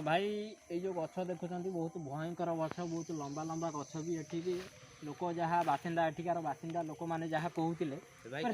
भाई ये जो गछ देखुं बहुत भयंकर गछ बहुत लंबा लंबा गछ भी एठी लोक जहाँ बासिंदा एठिकार बासिंदा लोक मैंने जहाँ कहते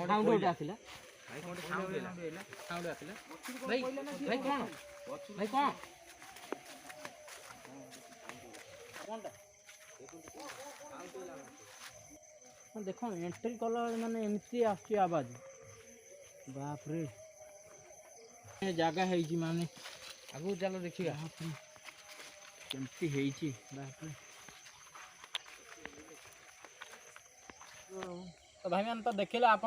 साउंड गोटे आसिला साउंड आसिला भाई भाई कौन भाई कौन देख एंट्री कल माने एमती आवाज बाप रे जगह है माने आगु चलो देखिए केमती है बाप रे तो भाई मैंने तो देखिले आप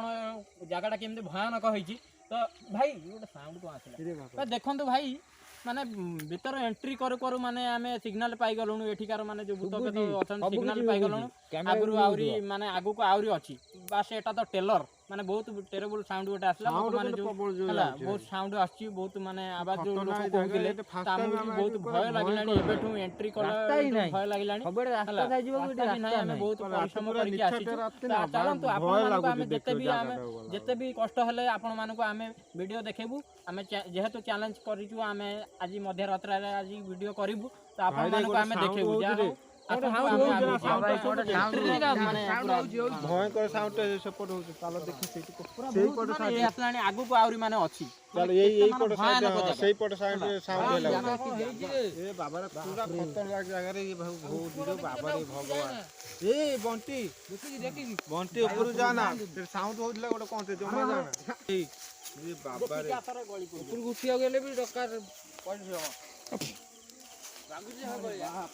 जगह केमती भयानक होती तो भाई गोटे साउंड कौन आसला देखो भाई माने भीतर एंट्री करू करू माने आमे सिग्नल पाई गलुनु एठिकार माने जो भूत के अछन सिग्नल पाई गलुनु आगुरु आउरी माने आगु को आउरी अछि बस एटा तो टेलर माने बहुत टेरेबल साउंड गोटे आसला माने जो हला बहुत साउंड आछि बहुत माने आवाज जो लोग कहले तामु बहुत भय लागलानी एबेठु एंट्री कला भय लागलानी सबेडे रास्ता जाय जीव गोटे रास्ता हमें बहुत परिश्रम करके आछि चलंतु आपन मानको आमे जते भी कष्ट हले आपन मानको आमे वीडियो देखेबु आमे जेहेतु चैलेंज करिछु आमे आज मध्य रात्र आज वीडियो करिबु तो आपन मानको आमे देखेबु जा भयंकर साउंड सपोर्ट होउछ चलो देखि सेही पट साइड आसलानी आगु को आउरी माने अछि चलो यही पट साइड सेही पट साइड साउंड लागो ए बाबा रे पूरा खतरनाक जगह रे ये बहुत दिरो बाबा रे भगवान ए बंटी देखि बंटी ऊपर जाना फिर साउंड होउला गोटे कोन से जमा जाना ए बाबा रे ऊपर उठिया गेले भी डकार पड़ जो लागु जे हो गया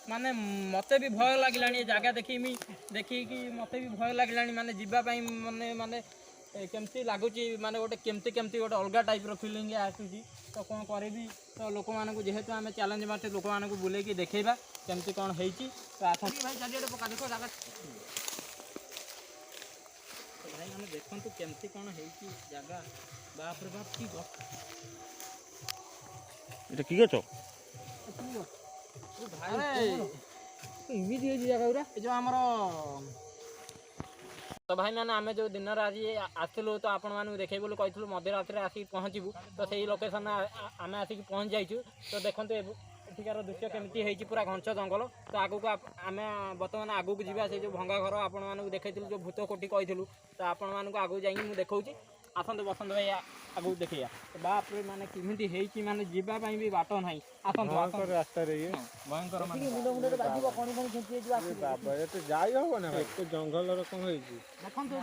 माने मते भी भय लागलानी जगह देखी कि मते भी भय लागलानी माने जीवा पई माने माने केमती लागुची माने गोटे केमती केमती गोटे अलग टाइप रो फीलिंग आसुची तो कोन करबी तो लोक मानकु जेहेतु आमे चैलेंज मारते लोक मानकु बुले कि देखेबा केमती कोन हेची तो आथा भाई चारियाडे पका देखो जगह तो भाई माने देखंतु केमती कोन हेची जगह बाप रे बाप की गो এটা কি গছ जो आमर तो भाई मैंने आम जो दिन आज आसलु तो आपण मानक देखे बोली कहूँ मध्यरात्रि आसिक पहुँचबू तो सही लोकेशन आम आसिक पहुँच जाइछु तो देखते एठिकार दृश्य केमती है पूरा घंच जंगल तो आगू को आम बर्तमान आगू को जावा से जो भंगा घर आपण मानक देखी जो भूत कोटी कहूँ तो आपण मानक आगू जाइए मुझे देखी आसतु बसंत भाई आगू देखिया बाप रे माने किमिति हेची माने जीवा पई भी बाट नाही आसतु रास्ता रे ये भयंकर माने मुंड मुंड रे बाजीबो कोनी कोनी खेंची जो आसी बाबा ये तो जाई हो ना एक जंगल रकम हेची देखंतु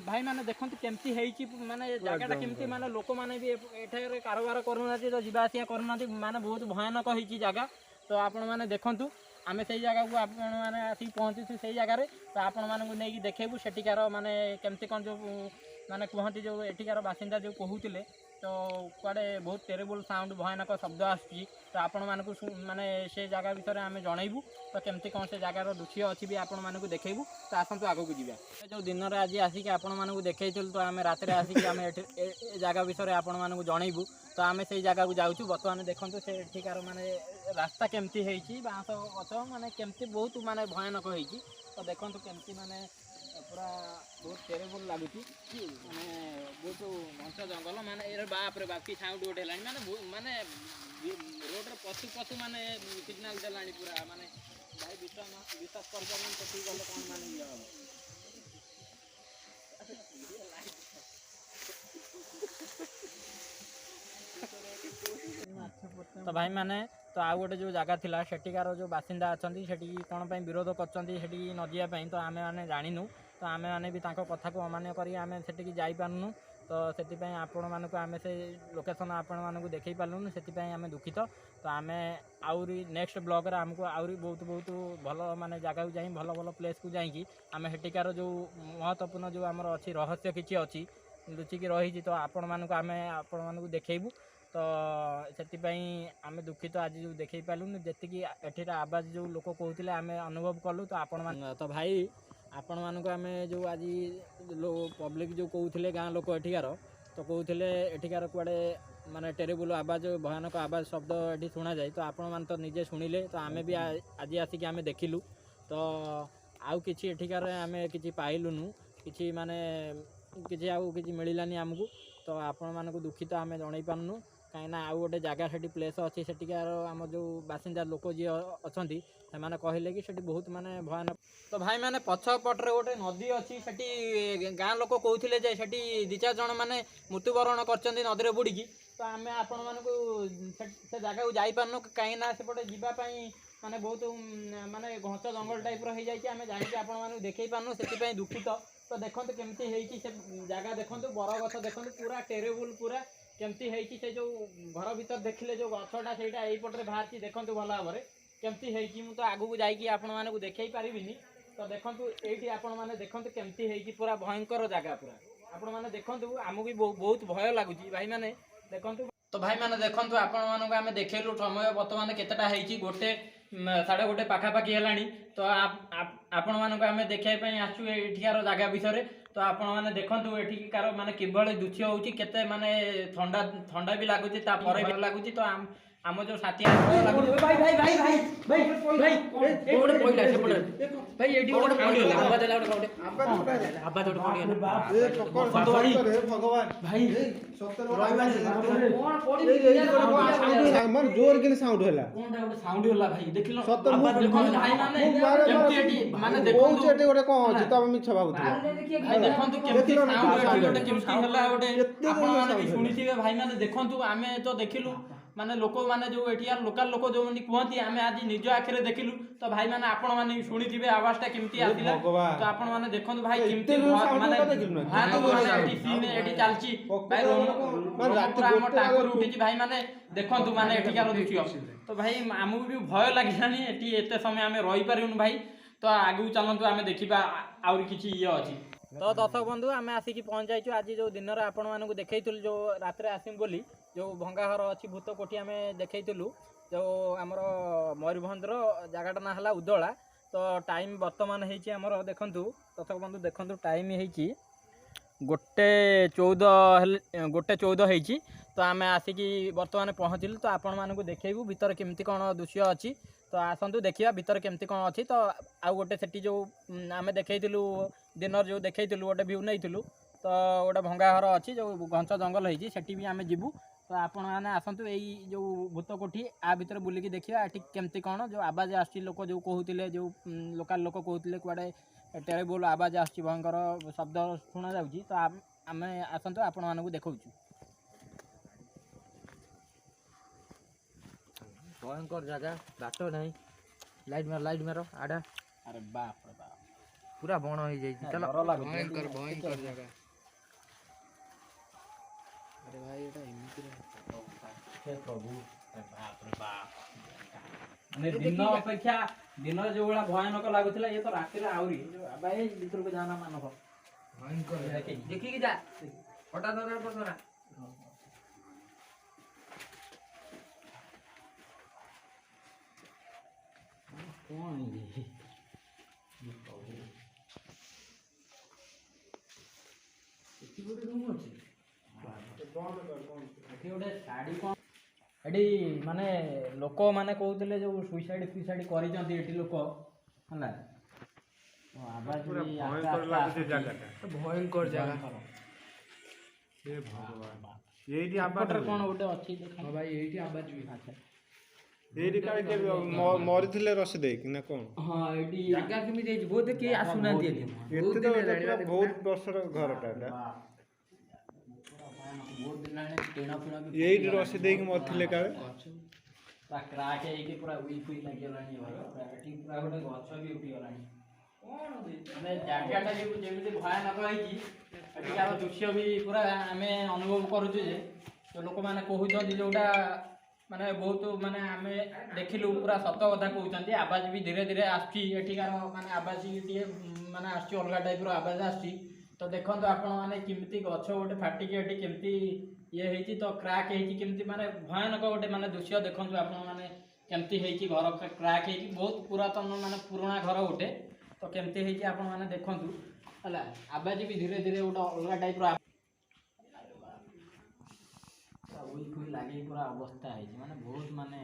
भाई माने देखंतु केमती हेची माने जागाटा केमती माने लोक माने भी एठारे कारोबार करनाती तो जीवा आसिया करनाती माने बहुत भयानक हेची जागा तो आपण माने देखंतु आमे सही जगह को आपण माने आसी पहुंची सही जगह रे तो आपण माने नै कि देखेबु सेटिकार माने केमती कोन जो माने कहते जो एठिकार बासिंदा जो कहते तो कड़े बहुत टेरेबल साउंड भयानक शब्द आसुची तो आपण मानक माने से जगह विषय आम जनइबू तो केमती कौन से जगार दृश्य अच्छी भी आपण मानक देखू तो आसतु आगू को जावा जो दिन में आज आसिक आपण मानक देखल तो आम रात आसिक आम जगह विषय आपण मानक जनइबू तो आम से जगह को जाऊँ बर्तमान देखो से एठिकार माने रास्ता केमती है बाँस गछ माने केमती बहुत माने भयानक होती तो देखो केमती माने पूरा बहुत टेरेबल लगुच माने बहुत घंच जंगल माने बाप रे बाप की साउंड गोटे है माने रोड पशु पशु माने सिग्नाल देलानी पूरा माने भाई विश्वास कर गले कौन माने ये हम तो भाई माने तो आउ गोटे जो जगह थिला सेठिकार जो बासिंदा अच्छा सेठी कौन पर विरोध कर न जावाई तो आम मैंने जाणु तो आम मैंने भी कथा को अमान्य करी आम से जापारूँ तो से आपण मानक आम से लोकेशन आपण मानक देखे पार्लुनु से आम दुखित तो आम आउरी नेक्स्ट ब्लॉग आमको आउरी बहुत बहुत भल माने जगह को जाई भल भल प्लेस को जाइए आम हेटिकार जो महत्वपूर्ण जो आमर अच्छी रहस्य किसी अच्छी लुचिकी रही तो आपण मानक आम आपण मानक देखू तो से आम दुखित आज जो देखे पार्लुनु जी एठिर आवाज जो लोक कहते आम अनुभव कलु तो आपण तो भाई आपण मानक आम जो आज पब्लिक जो कहते गाँ लोक एठिकार तो कहते एठिकार कुआड़े माने टेरेबल आवाज भयानक आवाज शब्द ये शुणा जाए तो आपण मान तो निजे शुणिले तो आम भी आज आसिक आम देखिलु तो आउ किछि एठिकार आम किछि पाइलुनु किछि माने କିଛି ଆଉ କିଛି ମିଳିଲାନି ଆମକୁ। ତ ଆପଣମାନଙ୍କୁ ଦୁଃଖିତ ଆମେ ଜଣାଇ ପାରୁନୁ, କାହିଁକିନା ଆଉ ଗୋଟେ ଜାଗା ସେଠି ପ୍ଲେସ୍ ଅଛି, ସେଠିକାର ଆମ ଯେଉଁ ବାସିନ୍ଦା ଲୋକ ଯିଏ ଅଛନ୍ତି ସେମାନେ କହିଲେ କି ସେଠି ବହୁତ ମାନେ ଭୟାନକ। ତ ଭାଇମାନେ ପଛପଟରେ ଗୋଟେ ନଦୀ ଅଛି, ସେଠି ଗାଁ ଲୋକ କହୁଥିଲେ ଯେ ସେଠି 2-4 ଜଣ ମାନେ ମୃତ୍ୟୁବରଣ କରିଛନ୍ତି ନଦୀରେ ବୁଡ଼ିକି। ତ ଆମେ ଆପଣମାନଙ୍କୁ ସେ ଜାଗାକୁ ଯାଇପାରୁନୁ, କାହିଁକିନା ସେପଟେ ଯିବା ପାଇଁ ମାନେ ବହୁତ ମାନେ ଘଞ୍ଚ ଜଙ୍ଗଲ ଟାଇପ୍ର ହେଇଯାଇଛି, ଆମେ ଜାଣିକି ଆପଣମାନଙ୍କୁ ଦେଖାଇ ପାରୁନୁ, ସେଥିପାଇଁ ଦୁଃଖିତ। ତ ଦେଖନ୍ତୁ କେମିତି ହେଇଛି ସେ ଜାଗା, ଦେଖନ୍ତୁ ବରଗଛ ଦେଖନ୍ତୁ ପୁରା ଟେରେବୁଲ୍, ପୁରା କେମିତି ହେଇଛି। ସେ ଯେଉଁ ଘର ଭିତରେ ଦେଖିଲେ ଯେଉଁ ଗଛଟା ସେଇଟା ଏଇପଟରେ ବାହାରିଛି, ଦେଖନ୍ତୁ ଭଲ ଭାବରେ କେମିତି ହେଇଛି। ମୁଁ ତ ଆଗକୁ ଯାଇକି ଆପଣମାନଙ୍କୁ ଦେଖାଇ ପାରିବିନି। ତ ଦେଖନ୍ତୁ ଏଇଠି ଆପଣମାନେ ଦେଖନ୍ତୁ କେମିତି ହେଇଛି, ପୁରା ଭୟଙ୍କର ଜାଗା ପୁରା। ଆପଣମାନେ ଦେଖନ୍ତୁ, ଆମକୁ ବି ବହୁତ ଭୟ ଲାଗୁଛି ଭାଇମାନେ ଦେଖନ୍ତୁ। ତ ଭାଇମାନେ ଦେଖନ୍ତୁ ଆପଣମାନଙ୍କୁ ଆମେ ଦେଖେଇଲୁ, ସମୟ ବର୍ତ୍ତମାନ କେତେଟା ହେଇଛି, 1:30 ପାଖାପାଖି ହେଲାଣି। ତ ଆପଣମାନଙ୍କୁ ଆମେ ଦେଖାଇବା ପାଇଁ ଆସିଛୁ ଏଠିକାର ଜାଗା ବିଷୟରେ। ତ ଆପଣମାନେ ଦେଖନ୍ତୁ ଏଠିକାର ମାନେ କିଭଳି ଦୃଶ୍ୟ ହେଉଛି, କେତେ ମାନେ ଥଣ୍ଡା ବି ଲାଗୁଛି, ତାପରେ ଭଲ ଲାଗୁଛି। ତ ଆମ ଯେଉଁ ସାଥୀ ଲାଗୁଛି ଭାଇ ଭାଇ ଭାଇ ଭାଇ ଭାଇ ଭାଇ ଗୋଟେ ପଇଲା ସେପଟେ ଭାଇ, ଏଠି ଗୋଟେ ସାଉଣ୍ଡ ହେଲା, ଆବାଜ ହେଲା, ଗୋଟେ ଆବାଜ ଗୋଟେ ପଡିଗଲା ଭାଇ ଜୋର କିନି ସାଉଣ୍ଡ ହେଲା, କୋନଟା ଗୋଟେ ସାଉଣ୍ଡ ହେଲା ଭାଇ, ଦେଖିଲ ସତ ଆବାଜ ଦେଖନ୍ତୁ ଭାଇ ମାନେ କେମିତି ଏଠି ମାନେ ଦେଖନ୍ତୁ ଏଠି ଗୋଟେ କଣ ଅଛି, ତମେ ମିଛ ଭାବୁଥିଲ। ଭାଇ ଦେଖନ୍ତୁ କେମିତି ସାଉଣ୍ଡ ଏଠି ଗୋଟେ କେମିତି ହେଲା, ଗୋଟେ ଆପଣମାନେ ବି ଶୁଣିଥିବେ ଭାଇମାନେ ଦେଖନ୍ତୁ। ଆମେ ତ ଦେଖିଲୁ ମାନେ ଲୋକମାନେ ଯେଉଁ ଏଠିକାର ଲୋକାଲ ଲୋକ ଯେଉଁମାନେ କୁହନ୍ତି, ଆମେ ଆଜି ନିଜ ଆଖିରେ ଦେଖିଲୁ। ତ ଭାଇମାନେ ଆପଣମାନେ ବି ଶୁଣିଥିବେ ଆୱାଜଟା କେମିତି ଆସିଲା। ତ ଆପଣମାନେ ଦେଖନ୍ତୁ ଭାଇ କେମିତି ମାନେ ଏଠି ଚାଲିଛି ଭାଇ, ଆମ ଟାଙ୍କୁରୁ ଉଠିଛି ଭାଇମାନେ ଦେଖନ୍ତୁ ମାନେ ଏଠିକାର ଦୃଶ୍ୟ। ତ ଭାଇ ଆମକୁ ବି ଭୟ ଲାଗିଲାନି, ଏଠି ଏତେ ସମୟ ଆମେ ରହିପାରିବୁନି ଭାଇ। ତ ଆଗକୁ ଚାଲନ୍ତୁ ଆମେ ଦେଖିବା ଆହୁରି କିଛି ଇଏ ଅଛି। ତ ଦର୍ଶକ ବନ୍ଧୁ, ଆମେ ଆସିକି ପହଞ୍ଚାଇଛୁ ଆଜି ଯେଉଁ ଦିନରେ ଆପଣମାନଙ୍କୁ ଦେଖେଇଥିଲୁ, ଯେଉଁ ରାତିରେ ଆସିବୁ ବୋଲି ଯେଉଁ ଭଙ୍ଗା ଘର ଅଛି, ଭୂତ କୋଠି ଆମେ ଦେଖେଇଥିଲୁ, ଯେଉଁ ଆମର ମୟୂରଭଞ୍ଜର ଜାଗାଟା ନାଁ ହେଲା ଉଦଳା। ତ ଟାଇମ୍ ବର୍ତ୍ତମାନ ହେଇଛି ଆମର ଦେଖନ୍ତୁ ଦର୍ଶକ ବନ୍ଧୁ, ଦେଖନ୍ତୁ ଟାଇମ୍ ହେଇଛି 1:14 ହେଇଛି। ତ ଆମେ ଆସିକି ବର୍ତ୍ତମାନ ପହଞ୍ଚିଲୁ। ତ ଆପଣମାନଙ୍କୁ ଦେଖେଇବୁ ଭିତରେ କେମିତି କ'ଣ ଦୃଶ୍ୟ ଅଛି। ତ ଆସନ୍ତୁ ଦେଖିବା ଭିତରେ କେମିତି କ'ଣ ଅଛି। ତ ଆଉ ଗୋଟେ ସେଠି ଯେଉଁ ଆମେ ଦେଖେଇଥିଲୁ ଦିନରେ, ଯେଉଁ ଦେଖେଇଥିଲୁ ଗୋଟେ ଭ୍ୟୁ ନେଇଥିଲୁ, ତ ଗୋଟେ ଭଙ୍ଗା ଘର ଅଛି, ଯେଉଁ ଘଞ୍ଚ ଜଙ୍ଗଲ ହେଇଛି, ସେଠି ବି ଆମେ ଯିବୁ। ତ ଆପଣମାନେ ଆସନ୍ତୁ ଏଇ ଯେଉଁ ଭୂତ କୋଠି ଆ ଭିତରେ ବୁଲିକି ଦେଖିବା ଏଠି କେମିତି କ'ଣ ଯେଉଁ ଆବାଜ ଆସୁଛି। ଲୋକ ଯେଉଁ କହୁଥିଲେ, ଯେଉଁ ଲୋକାଲ ଲୋକ କହୁଥିଲେ କୁଆଡ଼େ ଟେରେବୁଲ୍ ଆବାଜ ଆସୁଛି, ଭୟଙ୍କର ଶବ୍ଦ ଶୁଣାଯାଉଛି। ତ ଆମେ ଆସନ୍ତୁ ଆପଣମାନଙ୍କୁ ଦେଖାଉଛୁ। ଭୟଙ୍କର ଜାଗା, ବାଟ ନାହିଁ, ଲାଇଟ୍ ମାର ଆଡା। ଆରେ ବାପ ରେ ବାପ, ପୁରା ବଣ ହେଇଯାଇଛି, ଚାଲ। ଭୟଙ୍କର ଜାଗା। ଆରେ ଭାଇ ଏଟା ଏମିତି ପ୍ରଭୁ, ବାପ ରେ ବାପ, ମାନେ ଦିନ ଅପେକ୍ଷା ଦିନରେ ଯୋଉ ଭଳିଆ ଭୟାନକ ଲାଗୁଥିଲା, ଇଏ ତ ରାତିରେ ଆହୁରି। ଭାଇ ଭିତରକୁ ଯାଆନା ମାନବ, ଭୟଙ୍କର ଦେଖିକି ଯା, ହଠାତ୍ ଧରା କଣ ଏଠି ଗୋଟେ ରୁମ୍ ଅଛି, ଏଠି ଗୋଟେ ଶାଢ଼ୀ କ'ଣ ଏଠି ମାନେ ଲୋକମାନେ କହୁଥିଲେ ଯେଉଁ ସୁଇସାଇଡ୍ କରିଛନ୍ତି ଏଠି ଲୋକ ହେଲା। ଆବାଜ ଭୟଙ୍କର ଜାଗା। ଏଇଠି ଆବାଜ କ'ଣ ଗୋଟେ ଅଛି, ହଁ ଭାଇ ଏଇଠି ଆବାଜ ବି। ଆଚ୍ଛା, ଏଇଠି କାଳେ କିଏ ମରିଥିଲେ ରସି ଦେଇକି ନା କ'ଣ? ହଁ ଏଠି ଜାଗା କେମିତି ହେଇଛି, ବୋଧେ କେହି ଆସୁନାହାନ୍ତି ଏଠି। ଏତେ ତ ବହୁତ ବର୍ଷର ଘରଟା ଏଟା। ଏଇଠି ରସି ଦେଇକି ମରିଥିଲେ କାଳେ। ପୁରା କ୍ରାକ୍ ହେଇକି ପୁରା ଉଇ ଲାଗିଗଲାଣି ଘର। ଏଠି ପୁରା ଗୋଟେ ଗଛ ବି ଉଠିଗଲାଣି। ମାନେ ଜାଗାଟା ବି ଯେମିତି ଭୟାନକ ହେଇଛି, ଏଠିକାର ଦୃଶ୍ୟ ବି ପୁରା ଆମେ ଅନୁଭବ କରୁଛୁ ଯେ ଲୋକମାନେ କହୁଛନ୍ତି ଯେଉଁଟା ମାନେ ବହୁତ ମାନେ ଆମେ ଦେଖିଲୁ ପୁରା ସତ କଥା କହୁଛନ୍ତି। ଆବାଜ ବି ଧୀରେ ଧୀରେ ଆସୁଛି ଏଠିକାର, ମାନେ ଆବାଜ ଟିକେ ମାନେ ଆସୁଛି ଅଲଗା ଟାଇପ୍ର ଆବାଜ ଆସୁଛି। ତ ଦେଖନ୍ତୁ ଆପଣମାନେ କେମିତି ଗଛ ଗୋଟେ ଫାଟିକି ଏଠି କେମିତି ଇଏ ହେଇଛି, ତ କ୍ରାକ୍ ହେଇଛି କେମିତି, ମାନେ ଭୟାନକ ଗୋଟେ ମାନେ ଦୃଶ୍ୟ ଦେଖନ୍ତୁ ଆପଣମାନେ କେମିତି ହେଇଛି। ଘର କ୍ରାକ୍ ହେଇକି ବହୁତ ପୁରାତନ ମାନେ ପୁରୁଣା ଘର ଗୋଟେ, ତ କେମିତି ହେଇଛି ଆପଣମାନେ ଦେଖନ୍ତୁ ହେଲା। ଆବାଜ ବି ଧୀରେ ଧୀରେ ଗୋଟେ ଅଲଗା ଟାଇପ୍ର ଲାଗିକି ପୁରା ଅବସ୍ଥା ହେଇଛି, ମାନେ ବହୁତ ମାନେ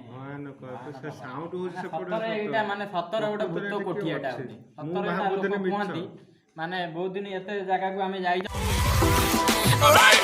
ସତରେ ଏଇଟା ମାନେ ସତରେ ଗୋଟେ ଭୂତ କୋଠି ଏଟା ଗୋଟେ। ସତରେ ଏଟା ଲୋକ କୁହନ୍ତି, ମାନେ ବହୁତ ଦିନ ଏତେ ଜାଗାକୁ ଆମେ ଯାଇଛୁ। right.